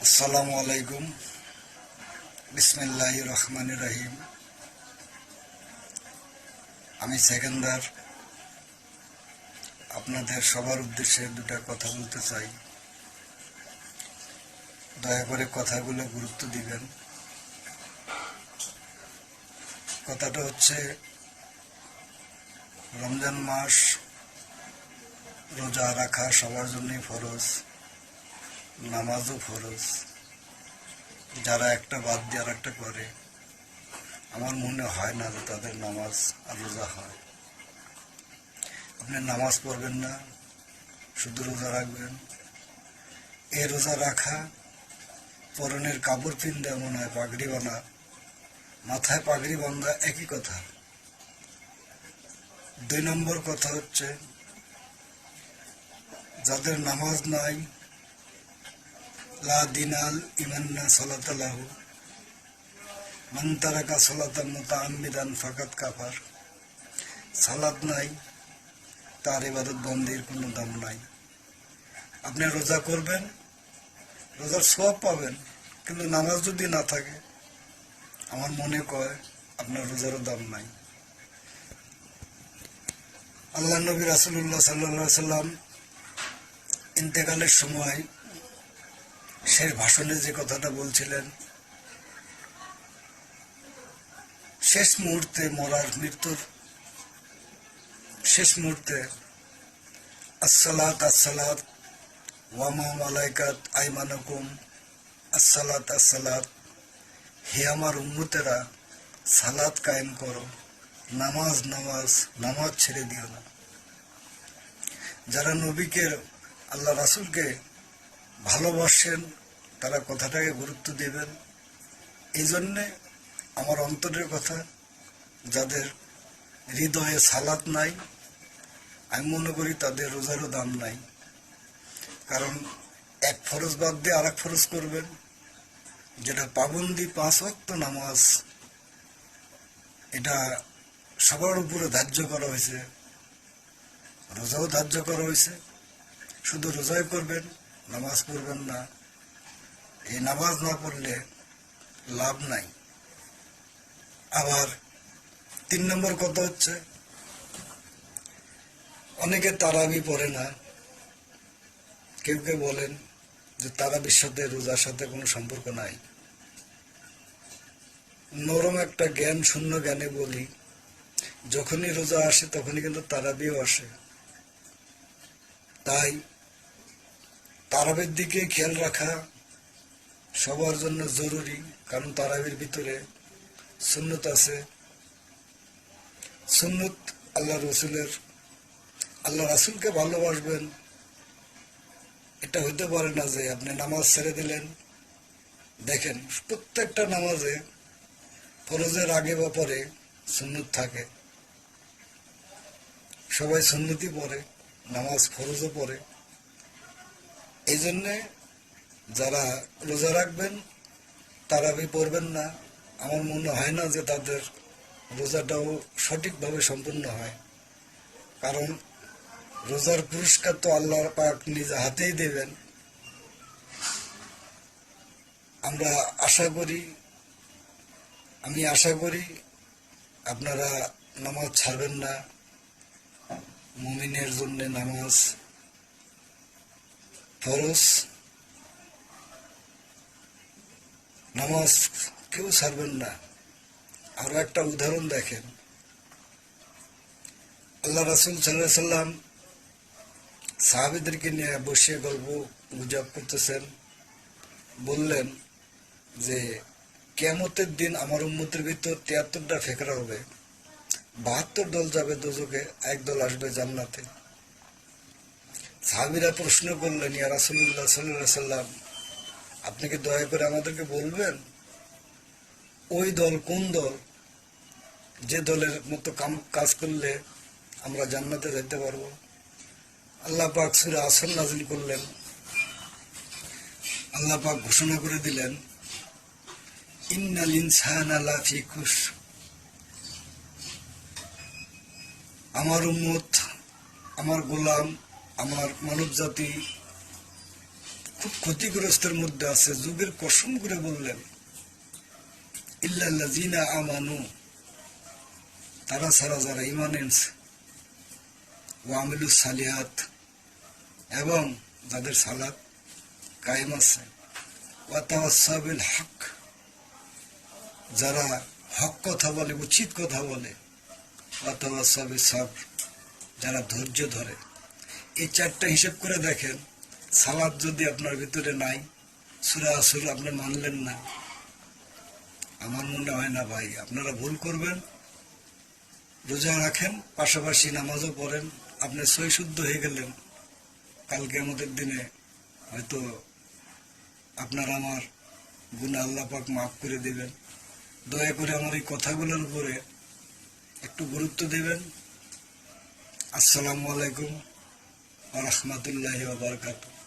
আসসালামু আলাইকুম। বিসমিল্লাহির রহমানির রহিম। আমি সেকেন্দার আপনাদের সবার উদ্দেশ্যে দুটা কথা বলতে চাই। দয়া করে কথাগুলো গুরুত্ব দিবেন। কথাটা হচ্ছে, রমজান মাস রোজা রাখা সবার জন্যই ফরজ, নামাজও ফরজ। যারা একটা বাদ দিয়ে আর একটা করে, আমার মনে হয় না যে তাদের নামাজ আর রোজা হয়। আপনি নামাজ পড়বেন না, শুধু রোজা রাখবেন। এ রোজা রাখা পরনের কাপড় পিন্দা মনে হয় পাগড়ি বানা, মাথায় পাগড়ি বান্ধা একই কথা। 2 নম্বর কথা হচ্ছে, যাদের নামাজ নাই, লা দিনাল ইমান্না সালাতালাহু মান তারাকা সালাতান মুতাআম্মিদান ফাকাত কাফার। সালাত নাই, তার ইবাদত বন্দির কোনো দাম নাই। আপনি রোজা করবেন, রোজার সওয়াব পাবেন, কিন্তু নামাজ যদি না থাকে, আমার মনে কয় আপনার রোজারও দাম নাই। আল্লাহ নবী রাসূলুল্লাহ সাল্লাল্লাহু আলাইহি সাল্লাম ইন্তেকালের সময় শেষ ভাষণে যে কথাটা বলছিলেন, শেষ মুহূর্তে, মৃত্যুর শেষ মুহূর্তে, আসসালাত আসসালাত ওয়া মা মালাইকাত আইমানুকুম আসসালাত আসসালাত। হে আমার উম্মতেরা, সালাত কায়েম করো, নামাজ নামাজ নামাজ ছেড়ে দিও না। যারা নবীকে, আল্লাহ রাসূলকে ভালোবাসেন, তারা কথাটাকে গুরুত্ব দেবেন। এই জন্যে আমার অন্তরের কথা, যাদের হৃদয়ে সালাত নাই, আমি মনে করি তাদের রোজারও দাম নাই। কারণ এক ফরজ বাদ দিয়ে আর এক ফরজ করবেন, যেটা পাবন্দি 5 ওয়াক্ত নামাজ, এটা সবার উপরে ধার্য করা হয়েছে। রোজাও ধার্য করা হয়েছে, শুধু রোজাই করবেন, নামাজ পড়বেন না। এই নামাজ না পড়লে লাভ নাই। আবার 3 নম্বর কথা হচ্ছে, অনেকে তারাবি পড়ে না। কেউ কেউ বলেন যে তারাবির সাথে রোজার সাথে কোনো সম্পর্ক নাই। নরম একটা জ্ঞান, শূন্য জ্ঞানে বলি, যখনই রোজা আসে তখনই কিন্তু তারাবিও আসে। তাই তারাবির দিকে খেয়াল রাখা সবার জন্য জরুরি। কারণ তারাবির ভিতরে সুন্নত আছে। সুন্নত আল্লাহ রসুলের, আল্লাহ রাসূলকে ভালোবাসবেন, এটা হইতে পারে না যে আপনি নামাজ ছেড়ে দিলেন। দেখেন, প্রত্যেকটা নামাজে ফরজের আগে বা পরে সুন্নত থাকে। সবাই সুন্নতই পড়ে, নামাজ ফরজও পড়ে। এই জন্যে যারা রোজা রাখবেন, তারাবি পড়বেন না, আমার মনে হয় না যে তাদের রোজাটাও সঠিকভাবে সম্পূর্ণ হয়। কারণ রোজার পুরস্কার তো আল্লাহ পাক নিজ হাতেই দেবেন। আমি আশা করি আপনারা নামাজ ছাড়বেন না। মুমিনের জন্য নামাজ ফরজ, নামাজ কেউ ছাড়বেন না। আরো একটা উদাহরণ দেখেন, আল্লাহ রাসূল সাল্লাল্লাহু আলাইহি সাল্লাম সাহাবীদেরকে নিয়ে বসে গল্প গুজব করতেছেন। বললেন যে কিয়ামতের দিন আমার উম্মতের ভিতর 73টা ফেকরা হবে, 72 দল যাবে দোজখে, 1 দল আসবে জান্নাতে। সাহাবীরা প্রশ্ন করলেন, ইয়া রাসূলুল্লাহ সাল্লাল্লাহু আলাইহি সাল্লাম, আপনি কি দয়া করে আমাদেরকে বলবেন ওই দল কোন দল, যে দলের মতো কাজ করলে আমরা জান্নাতে যেতে পারবো? আল্লাহ পাক সূরা আসর নাযিল করলেন। আল্লাহ পাক ঘোষণা করে দিলেন, ইন্নাল ইনসানা লাফি খুশর। আমার উম্মত, আমার গোলাম, আমার মানব জাতি খুব খুব ক্ষতিগ্রস্তের মধ্যে আছে। যুগের কসম করে বললেন, ইল্লাল্লাযিনা আমানু, তারা ছাড়া যারা ঈমান এনেছে, ওয়া আমিলুস সালিহাত, এবং যাদের সালাত কায়েম আছে, ওয়া তাওয়াসসাউ বিল হক, যারা হক কথা বলে, উচিত কথা বলে, ওয়া তাওয়াসসাউ বিস সাবর, যারা ধৈর্য ধরে। এই চারটা হিসেব করে দেখেন, সালাত যদি আপনার ভিতরে নাই, সূরা আসর আপনি মানলেন না, আমার মনে হয় না ভাই আপনারা ভুল করবেন। রোজা রাখেন, পাশাপাশি নামাজও পড়েন, আপনি সই শুদ্ধ হয়ে গেলেন। কালকে আমাদের দিনে হয়তো আপনার আমার গুনাহ আল্লাহ পাক মাফ করে দিবেন। দয়া করে আমার এই কথাগুলোর উপরে একটু গুরুত্ব দিবেন। আসসালামু আলাইকুম ওয়া রাহমাতুল্লাহি ওয়া বারাকাতুহু।